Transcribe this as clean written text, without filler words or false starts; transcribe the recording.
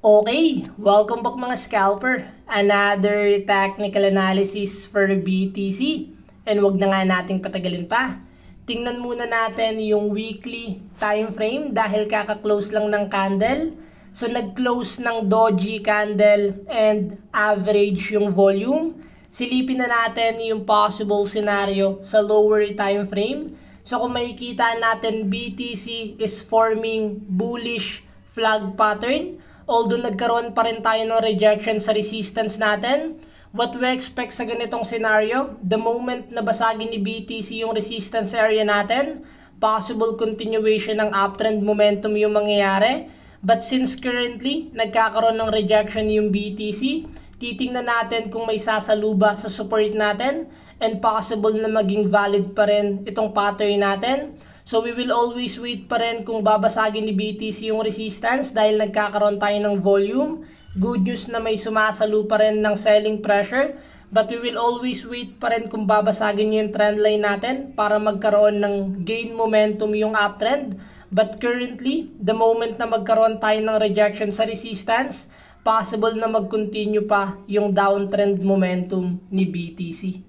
Okay, welcome back mga scalper. Another technical analysis for BTC. And wag na nga nating patagalin pa. Tingnan muna natin yung weekly time frame dahil kaka-close lang ng candle. So nag-close ng doji candle and average yung volume. Silipin na natin yung possible scenario sa lower time frame. So kung makikita natin, BTC is forming bullish flag pattern. Although nagkaroon pa rin tayo ng rejection sa resistance natin, what we expect sa ganitong scenario, the moment na basagin ni BTC yung resistance area natin, possible continuation ng uptrend momentum yung mangyayari. But since currently, nagkakaroon ng rejection yung BTC, titingnan natin kung may sasaluba sa support natin and possible na maging valid pa rin itong pattern natin. So we will always wait pa rin kung babasagin ni BTC yung resistance dahil nagkakaroon tayo ng volume. Good news na may sumasalo pa rin ng selling pressure. But we will always wait pa rin kung babasagin yung trendline natin para magkaroon ng gain momentum yung uptrend. But currently, the moment na magkaroon tayo ng rejection sa resistance, possible na mag-continue pa yung downtrend momentum ni BTC.